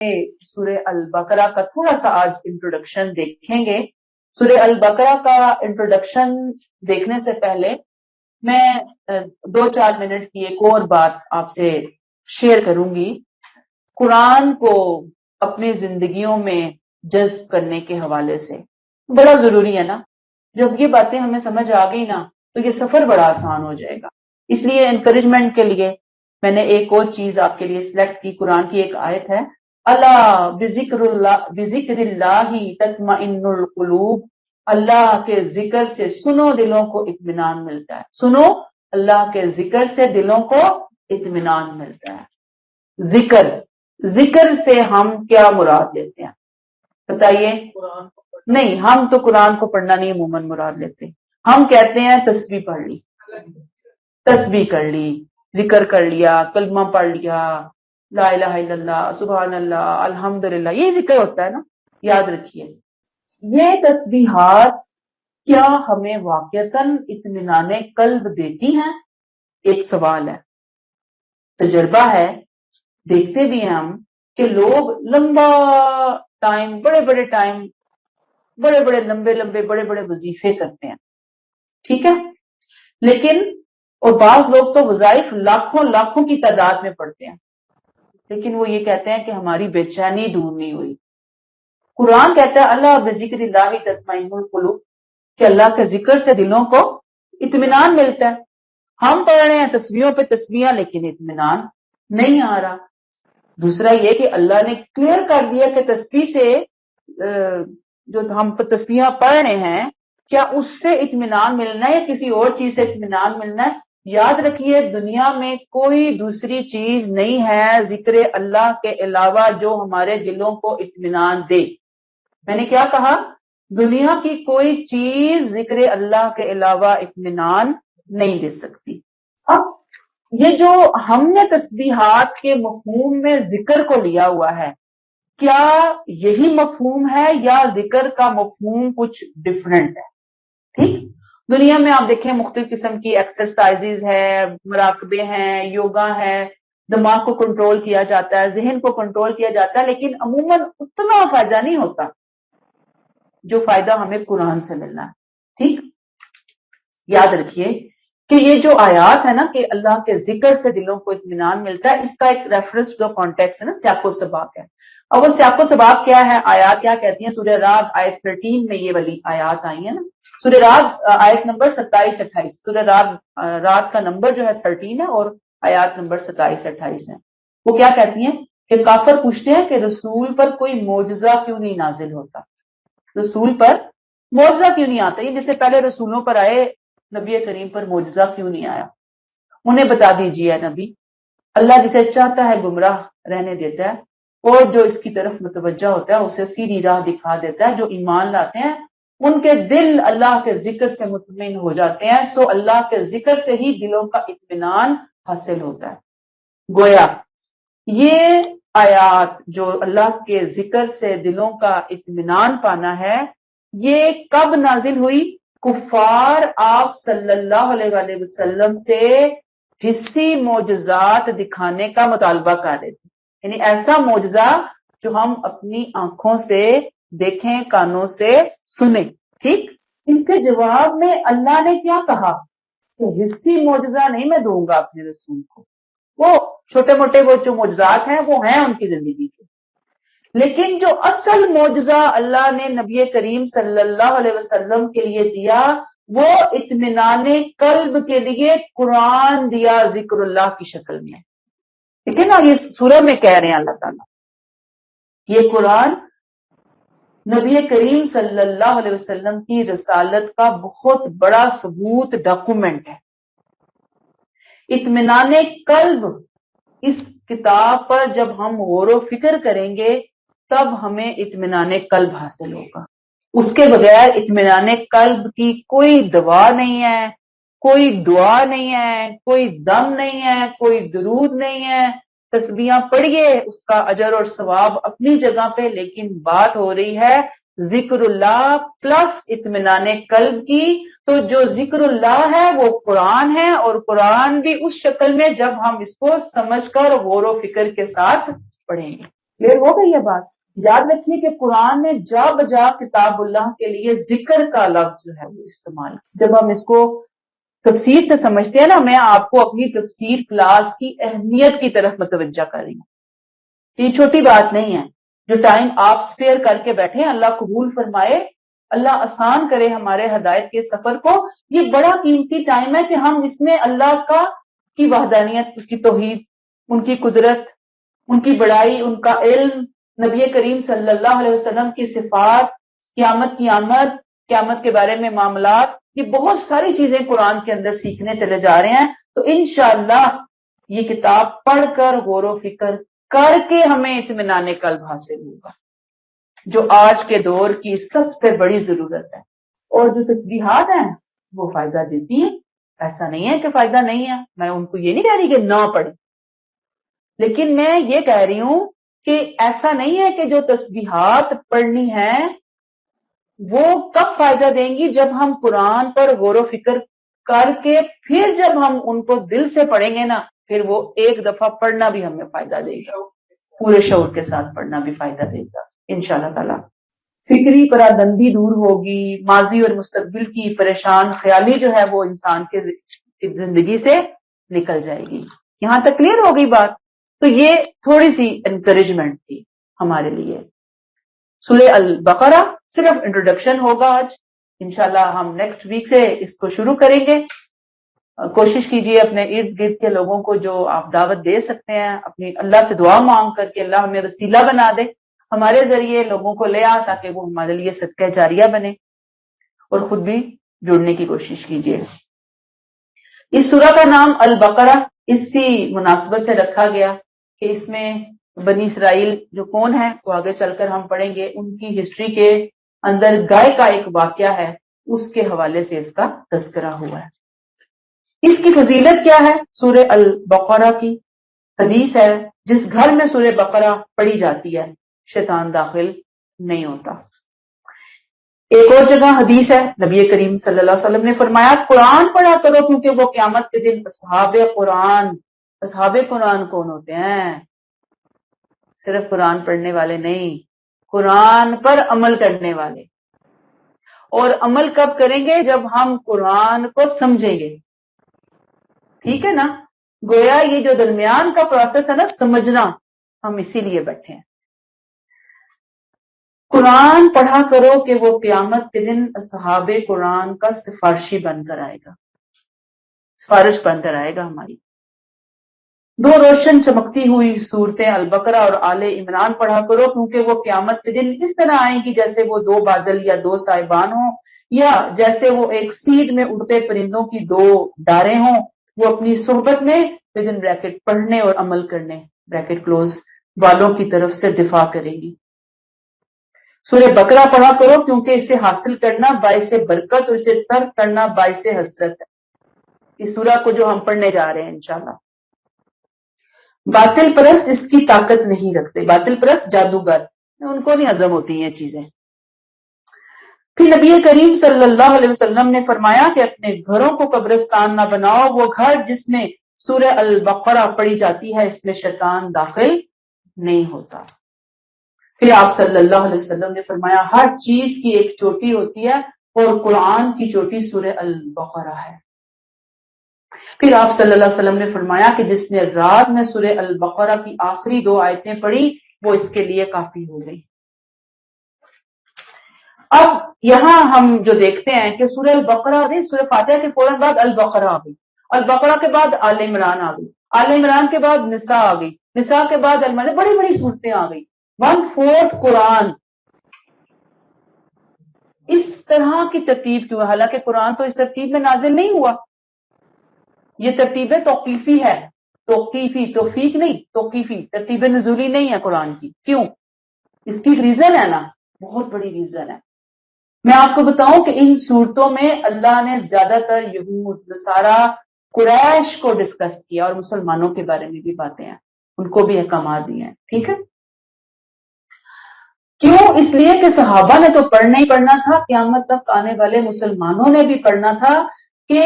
سورہ البقرہ کا تھوڑا سا آج انٹروڈکشن دیکھیں گے۔ سورہ البقرہ کا انٹروڈکشن دیکھنے سے پہلے میں 2-4 منٹ کی ایک اور بات آپ سے شیئر کروں گی۔ قرآن کو اپنی زندگیوں میں جذب کرنے کے حوالے سے بڑا ضروری ہے نا۔ جب یہ باتیں ہمیں سمجھ آ گئی نا تو یہ سفر بڑا آسان ہو جائے گا۔ اس لیے انکریجمنٹ کے لیے میں نے ایک اور چیز آپ کے لیے سلیکٹ کی۔ قرآن کی ایک آیت ہے، اللہ بذکر اللہ تطمئن القلوب، اللہ کے ذکر سے سنو دلوں کو اطمینان ملتا ہے۔ سنو، اللہ کے ذکر سے دلوں کو اطمینان ملتا ہے۔ ذکر سے ہم کیا مراد لیتے ہیں بتائیے؟ نہیں، ہم تو قرآن کو پڑھنا نہیں عموماً مراد لیتے۔ ہم کہتے ہیں تسبیح پڑھ لی، تسبیح کر لی، ذکر کر لیا، کلمہ پڑھ لیا، لا الہ الا اللہ، سبحان اللہ، الحمدللہ، یہ ذکر ہوتا ہے نا۔ یاد رکھیے، یہ تسبیحات کیا ہمیں واقعتاً اطمینان قلب دیتی ہیں؟ ایک سوال ہے۔ تجربہ ہے، دیکھتے بھی ہیں ہم کہ لوگ لمبا ٹائم، بڑے بڑے لمبے بڑے وظیفے کرتے ہیں، ٹھیک ہے، لیکن اور بعض لوگ تو وظائف لاکھوں کی تعداد میں پڑھتے ہیں، لیکن وہ یہ کہتے ہیں کہ ہماری بے چینی دور نہیں ہوئی۔ قرآن کہتا ہے اللہ بذکر اللہ تطمئن القلوب، کہ اللہ کے ذکر سے دلوں کو اطمینان ملتا ہے۔ ہم پڑھ رہے ہیں تسبیحوں پہ تسبیحاں، لیکن اطمینان نہیں آ رہا۔ دوسرا یہ کہ اللہ نے کلیئر کر دیا کہ تسبیح سے جو ہم تسبیحاں پڑھ رہے ہیں، کیا اس سے اطمینان ملنا ہے یا کسی اور چیز سے اطمینان ملنا ہے؟ یاد رکھیے، دنیا میں کوئی دوسری چیز نہیں ہے ذکر اللہ کے علاوہ جو ہمارے دلوں کو اطمینان دے۔ میں نے کیا کہا؟ دنیا کی کوئی چیز ذکر اللہ کے علاوہ اطمینان نہیں دے سکتی۔ اب یہ جو ہم نے تسبیحات کے مفہوم میں ذکر کو لیا ہوا ہے، کیا یہی مفہوم ہے یا ذکر کا مفہوم کچھ ڈیفرنٹ ہے؟ ٹھیک، دنیا میں آپ دیکھیں مختلف قسم کی ایکسرسائزز ہے، مراقبے ہیں، یوگا ہے، دماغ کو کنٹرول کیا جاتا ہے، ذہن کو کنٹرول کیا جاتا ہے، لیکن عموماً اتنا فائدہ نہیں ہوتا جو فائدہ ہمیں قرآن سے ملنا ہے۔ ٹھیک، یاد رکھیے کہ یہ جو آیات ہے نا کہ اللہ کے ذکر سے دلوں کو اطمینان ملتا ہے، اس کا ایک ریفرنس جو کانٹیکس ہے نا، سیاق و سباق ہے۔ اب وہ سیاق و سباق کیا ہے، آیات کیا کہتی ہیں؟ سورہ رعد آیت 13 میں یہ والی آیات آئی ہیں نا، سورہ رعد آیت نمبر 27-28، سورہ رعد کا نمبر جو ہے 13 ہے اور آیات نمبر 27-28 ہے۔ وہ کیا کہتی ہیں کہ کافر پوچھتے ہیں کہ رسول پر کوئی معجزہ کیوں نہیں نازل ہوتا، رسول پر معجزہ کیوں نہیں آتا؟ یہ جیسے پہلے رسولوں پر آئے، نبی کریم پر معجزہ کیوں نہیں آیا؟ انہیں بتا دیجیے نبی، اللہ جسے چاہتا ہے گمراہ رہنے دیتا ہے اور جو اس کی طرف متوجہ ہوتا ہے اسے سیدھی راہ دکھا دیتا ہے۔ جو ایمان لاتے ہیں ان کے دل اللہ کے ذکر سے مطمئن ہو جاتے ہیں، سو اللہ کے ذکر سے ہی دلوں کا اطمینان حاصل ہوتا ہے۔ گویا یہ آیات جو اللہ کے ذکر سے دلوں کا اطمینان پانا ہے، یہ کب نازل ہوئی؟ کفار آپ صلی اللہ علیہ وآلہ وسلم سے حسی معجزات دکھانے کا مطالبہ کر رہے تھے، یعنی ایسا معجزہ جو ہم اپنی آنکھوں سے دیکھیں، کانوں سے سنیں۔ ٹھیک، اس کے جواب میں اللہ نے کیا کہا کہ حسی معجزہ نہیں میں دوں گا اپنے رسول کو، وہ چھوٹے موٹے وہ جو معجزات ہیں وہ ہیں ان کی زندگی کے، لیکن جو اصل معجزہ اللہ نے نبی کریم صلی اللہ علیہ وسلم کے لیے دیا وہ اطمینان قلب کے لیے قرآن دیا، ذکر اللہ کی شکل میں۔ ٹھیک ہے نا، یہ سورہ میں کہہ رہے ہیں اللہ تعالیٰ، یہ قرآن نبی کریم صلی اللہ علیہ وسلم کی رسالت کا بہت بڑا ثبوت، ڈاکومنٹ ہے۔ اطمینان قلب، اس کتاب پر جب ہم غور و فکر کریں گے تب ہمیں اطمینان قلب حاصل ہوگا۔ اس کے بغیر اطمینان قلب کی کوئی دوا نہیں ہے، کوئی دعا نہیں ہے، کوئی دم نہیں ہے، کوئی درود نہیں ہے۔ تسبیحاں پڑھیے، اس کا اجر اور ثواب اپنی جگہ پہ، لیکن بات ہو رہی ہے ذکر اللہ پلس اطمینان قلب کی۔ تو جو ذکر اللہ ہے وہ قرآن ہے، اور قرآن بھی اس شکل میں جب ہم اس کو سمجھ کر غور و فکر کے ساتھ پڑھیں گے۔ کلیئر ہو گئی یہ بات؟ یاد رکھیے کہ قرآن نے جا بجا کتاب اللہ کے لیے ذکر کا لفظ جو ہے وہ استعمال، جب ہم اس کو تفسیر سے سمجھتے ہیں نا، میں آپ کو اپنی تفسیر کلاس کی اہمیت کی طرف متوجہ کر رہی ہوں، یہ چھوٹی بات نہیں ہے۔ جو ٹائم آپ سپیئر کر کے بیٹھے، اللہ قبول فرمائے، اللہ آسان کرے ہمارے ہدایت کے سفر کو، یہ بڑا قیمتی ٹائم ہے کہ ہم اس میں اللہ کی وحدانیت، اس کی توحید، ان کی قدرت، ان کی بڑائی، ان کا علم، نبی کریم صلی اللہ علیہ وسلم کی صفات، قیامت کی آمد، قیامت کے بارے میں معاملات، یہ بہت ساری چیزیں قرآن کے اندر سیکھنے چلے جا رہے ہیں۔ تو انشاءاللہ یہ کتاب پڑھ کر غور و فکر کر کے ہمیں اطمینان قلب حاصل ہوگا، جو آج کے دور کی سب سے بڑی ضرورت ہے۔ اور جو تسبیحات ہیں وہ فائدہ دیتی ہیں، ایسا نہیں ہے کہ فائدہ نہیں ہے، میں ان کو یہ نہیں کہہ رہی کہ نہ پڑھیں، لیکن میں یہ کہہ رہی ہوں کہ ایسا نہیں ہے کہ جو تسبیحات پڑھنی ہیں وہ کب فائدہ دیں گی، جب ہم قرآن پر غور و فکر کر کے پھر جب ہم ان کو دل سے پڑھیں گے نا، پھر وہ ایک دفعہ پڑھنا بھی ہمیں فائدہ دے گا، پورے شعور کے ساتھ پڑھنا بھی فائدہ دے گا انشاءاللہ تعالی۔ فکری پرادندی دور ہوگی، ماضی اور مستقبل کی پریشان خیالی جو ہے وہ انسان کے زندگی سے نکل جائے گی۔ یہاں تک کلیئر ہو گئی بات؟ تو یہ تھوڑی سی انکریجمنٹ تھی ہمارے لیے۔ سورہ البقرہ صرف انٹروڈکشن ہوگا آج، انشاءاللہ ہم نیکسٹ ویک سے اس کو شروع کریں گے۔ کوشش کیجئے اپنے ارد گرد کے لوگوں کو جو آپ دعوت دے سکتے ہیں، اپنی اللہ سے دعا مانگ کر کے اللہ ہمیں وسیلہ بنا دے، ہمارے ذریعے لوگوں کو لے آ تاکہ وہ ہمارے لیے صدقہ جاریہ بنے، اور خود بھی جڑنے کی کوشش کیجئے۔ اس سورہ کا نام البقرہ اسی مناسبت سے رکھا گیا کہ اس میں بنی اسرائیل جو کون ہے وہ آگے چل کر ہم پڑھیں گے، ان کی ہسٹری کے اندر گائے کا ایک واقعہ ہے، اس کے حوالے سے اس کا تذکرہ ہوا ہے۔ اس کی فضیلت کیا ہے؟ سورہ البقرہ کی حدیث ہے، جس گھر میں سورہ بقرہ پڑھی جاتی ہے شیطان داخل نہیں ہوتا۔ ایک اور جگہ حدیث ہے، نبی کریم صلی اللہ علیہ وسلم نے فرمایا قرآن پڑھا کرو کیونکہ وہ قیامت کے دن اصحاب قرآن کون ہوتے ہیں؟ صرف قرآن پڑھنے والے نہیں، قرآن پر عمل کرنے والے۔ اور عمل کب کریں گے؟ جب ہم قرآن کو سمجھیں گے، ٹھیک ہے نا؟ گویا یہ جو درمیان کا پروسیس ہے نا، سمجھنا، ہم اسی لیے بیٹھے ہیں۔ قرآن پڑھا کرو کہ وہ قیامت کے دن اصحاب قرآن کا سفارشی بن کر آئے گا، سفارش بن کر آئے گا ہماری۔ دو روشن چمکتی ہوئی صورتیں البقرہ اور آل عمران پڑھا کرو کیونکہ وہ قیامت کے دن اس طرح آئیں گی جیسے وہ دو بادل یا دو سائبان ہوں، یا جیسے وہ ایک سید میں اڑتے پرندوں کی دو ڈاریں ہوں، وہ اپنی صحبت میں ودن بریکٹ پڑھنے اور عمل کرنے بریکٹ کلوز والوں کی طرف سے دفاع کرے گی۔ سورہ بقرہ پڑھا کرو کیونکہ اسے حاصل کرنا باعث برکت اور اسے ترک کرنا باعث حسرت ہے۔ اس سورہ کو جو ہم پڑھنے جا رہے ہیں انشاءاللہ۔ باطل پرست اس کی طاقت نہیں رکھتے، باطل پرست جادوگر، ان کو نہیں ہضم ہوتی ہیں چیزیں۔ پھر نبی کریم صلی اللہ علیہ وسلم نے فرمایا کہ اپنے گھروں کو قبرستان نہ بناؤ، وہ گھر جس میں سورہ البقرہ پڑھی جاتی ہے اس میں شیطان داخل نہیں ہوتا۔ پھر آپ صلی اللہ علیہ وسلم نے فرمایا ہر چیز کی ایک چوٹی ہوتی ہے اور قرآن کی چوٹی سورہ البقرہ ہے۔ پھر آپ صلی اللہ علیہ وسلم نے فرمایا کہ جس نے رات میں سورہ البقرہ کی آخری دو آیتیں پڑھی وہ اس کے لیے کافی ہو گئی۔ اب یہاں ہم جو دیکھتے ہیں کہ سورہ البقرہ نہیں، سورہ فاتحہ کے فوراً بعد البقرہ آ گئی، البقرہ کے بعد آل عمران آ گئی، آل عمران کے بعد نساء آ گئی، نساء کے بعد المائدہ، بڑی بڑی صورتیں آ گئی، 1/4 قرآن۔ اس طرح کی ترتیب کیوں ہے؟ حالانکہ قرآن تو اس ترتیب میں نازل نہیں ہوا، یہ ترتیب توقیفی ہے، توقیفی، توفیق نہیں، توقیفی، ترتیب نزولی نہیں ہے قرآن کی۔ کیوں؟ اس کی ریزن ہے نا، بہت بڑی ریزن ہے۔ میں آپ کو بتاؤں کہ ان صورتوں میں اللہ نے زیادہ تر یہود، نصارہ، قریش کو ڈسکس کیا اور مسلمانوں کے بارے میں بھی باتیں ہیں، ان کو بھی احکامات دیے ہیں، ٹھیک ہے؟ کیوں؟ اس لیے کہ صحابہ نے تو پڑھنا ہی پڑھنا تھا، قیامت تک آنے والے مسلمانوں نے بھی پڑھنا تھا کہ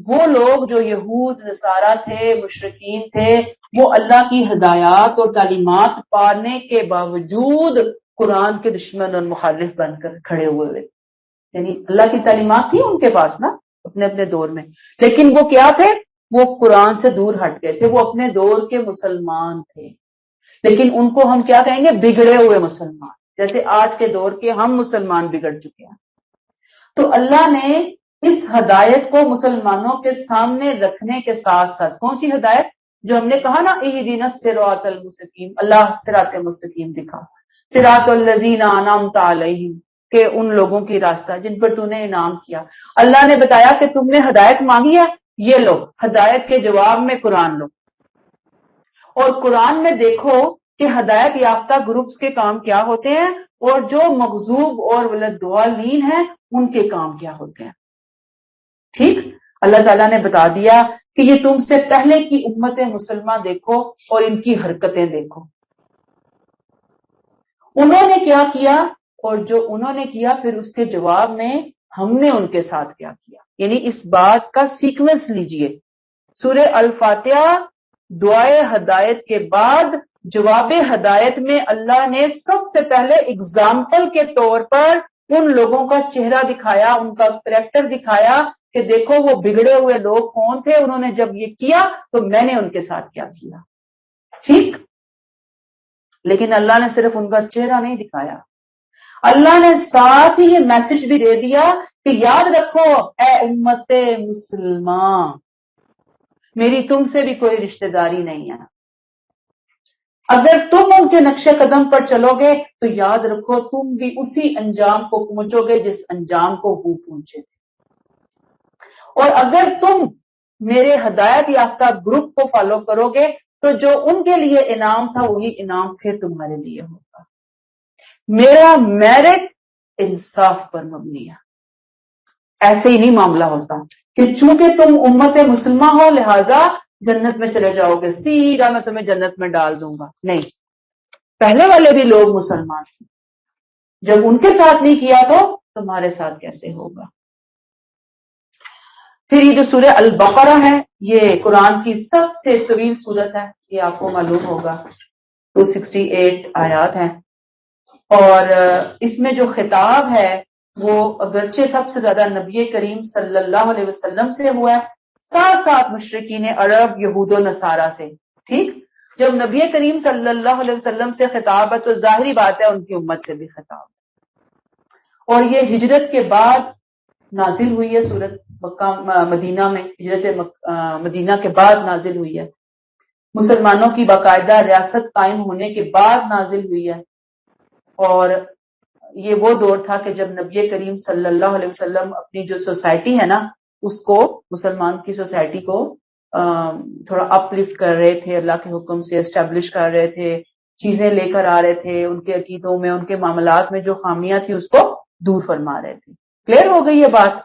وہ لوگ جو یہود نصارہ تھے، مشرکین تھے، وہ اللہ کی ہدایات اور تعلیمات پانے کے باوجود قرآن کے دشمن اور مخالف بن کر کھڑے ہوئے، یعنی اللہ کی تعلیمات تھی ان کے پاس نا اپنے اپنے دور میں، لیکن وہ کیا تھے؟ وہ قرآن سے دور ہٹ گئے تھے، وہ اپنے دور کے مسلمان تھے، لیکن ان کو ہم کیا کہیں گے؟ بگڑے ہوئے مسلمان، جیسے آج کے دور کے ہم مسلمان بگڑ چکے ہیں۔ تو اللہ نے اس ہدایت کو مسلمانوں کے سامنے رکھنے کے ساتھ ساتھ، کون سی ہدایت؟ جو ہم نے کہا نا اہدنا الصراط المستقیم، اللہ صراط مستقیم دکھا، صراط الذین انعمت علیہم، کہ ان لوگوں کی راستہ جن پر تو نے انعام کیا۔ اللہ نے بتایا کہ تم نے ہدایت مانگی ہے، یہ لو، ہدایت کے جواب میں قرآن لو، اور قرآن میں دیکھو کہ ہدایت یافتہ گروپس کے کام کیا ہوتے ہیں اور جو مغضوب اور ولدضالین ہیں ان کے کام کیا ہوتے ہیں۔ ٹھیک، اللہ تعالیٰ نے بتا دیا کہ یہ تم سے پہلے کی امت مسلمہ دیکھو اور ان کی حرکتیں دیکھو، انہوں نے کیا کیا اور جو انہوں نے کیا پھر اس کے جواب میں ہم نے ان کے ساتھ کیا کیا، یعنی اس بات کا سیکوینس لیجئے۔ سورہ الفاتحہ دعائے ہدایت کے بعد جواب ہدایت میں اللہ نے سب سے پہلے اگزامپل کے طور پر ان لوگوں کا چہرہ دکھایا، ان کا کریکٹر دکھایا کہ دیکھو وہ بگڑے ہوئے لوگ کون تھے، انہوں نے جب یہ کیا تو میں نے ان کے ساتھ کیا کیا۔ ٹھیک، لیکن اللہ نے صرف ان کا چہرہ نہیں دکھایا، اللہ نے ساتھ ہی یہ میسج بھی دے دیا کہ یاد رکھو اے امت مسلمان، میری تم سے بھی کوئی رشتہ داری نہیں ہے، اگر تم ان کے نقش قدم پر چلو گے تو یاد رکھو تم بھی اسی انجام کو پہنچو گے جس انجام کو وہ پہنچے تھے، اور اگر تم میرے ہدایت یافتہ گروپ کو فالو کرو گے تو جو ان کے لیے انعام تھا وہی انعام پھر تمہارے لیے ہوگا۔ میرا میرٹ انصاف پر مبنی ہے، ایسے ہی نہیں معاملہ ہوتا کہ چونکہ تم امت مسلمہ ہو لہذا جنت میں چلے جاؤ گے، سیدھا میں تمہیں جنت میں ڈال دوں گا، نہیں، پہلے والے بھی لوگ مسلمان تھے، جب ان کے ساتھ نہیں کیا تو تمہارے ساتھ کیسے ہوگا؟ پھر یہ جو سورہ البقرہ ہے یہ قرآن کی سب سے طویل سورت ہے، یہ آپ کو معلوم ہوگا، 268 آیات ہیں، اور اس میں جو خطاب ہے وہ اگرچہ سب سے زیادہ نبی کریم صلی اللہ علیہ وسلم سے ہوا ہے، ساتھ ساتھ مشرکین عرب، یہود و نصارہ سے۔ ٹھیک، جب نبی کریم صلی اللہ علیہ وسلم سے خطاب ہے تو ظاہری بات ہے ان کی امت سے بھی خطاب ہے، اور یہ ہجرت کے بعد نازل ہوئی ہے سورت، مکہ مدینہ میں، ہجرت مدینہ کے بعد نازل ہوئی ہے، مسلمانوں کی باقاعدہ ریاست قائم ہونے کے بعد نازل ہوئی ہے، اور یہ وہ دور تھا کہ جب نبی کریم صلی اللہ علیہ وسلم اپنی جو سوسائٹی ہے نا اس کو، مسلمان کی سوسائٹی کو تھوڑا اپ لفٹ کر رہے تھے، اللہ کے حکم سے اسٹیبلش کر رہے تھے، چیزیں لے کر آ رہے تھے، ان کے عقیدوں میں، ان کے معاملات میں جو خامیاں تھی اس کو دور فرما رہے تھے۔ کلیئر ہو گئی یہ بات؟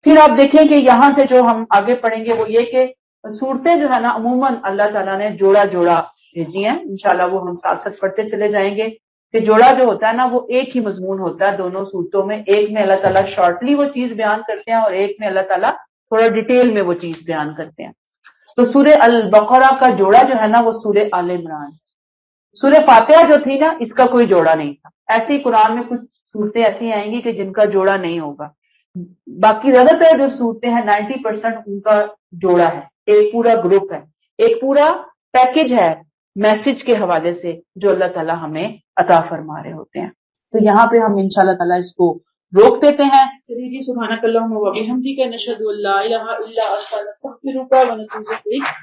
پھر آپ دیکھیں کہ یہاں سے جو ہم آگے پڑھیں گے وہ یہ کہ صورتیں جو ہے نا عموماً اللہ تعالیٰ نے جوڑا جوڑا بھیجی ہیں، انشاءاللہ وہ ہم ساتھ ساتھ پڑھتے چلے جائیں گے کہ جوڑا جو ہوتا ہے نا وہ ایک ہی مضمون ہوتا ہے دونوں صورتوں میں، ایک میں اللہ تعالیٰ شارٹلی وہ چیز بیان کرتے ہیں اور ایک میں اللہ تعالیٰ تھوڑا ڈیٹیل میں وہ چیز بیان کرتے ہیں۔ تو سورہ البقرہ کا جوڑا جو ہے نا وہ سورہ آل عمران، سورہ فاتحہ جو تھی نا اس کا کوئی جوڑا نہیں تھا، ایسے ہی قرآن میں کچھ صورتیں ایسی آئیں گی کہ جن کا جوڑا نہیں ہوگا، باقی زیادہ تر جو صورتیں ہیں 90% ان کا جوڑا ہے، ایک پورا گروپ ہے، ایک پورا پیکج ہے میسج کے حوالے سے جو اللہ تعالیٰ ہمیں عطا فرما رہے ہوتے ہیں۔ تو یہاں پہ ہم انشاءاللہ تعالیٰ اس کو روک دیتے ہیں۔ چلیے جی، سبحانک اللہم و بحمدک، نشہد ان لا الہ الا انت، نستغفرک و نتوب الیک۔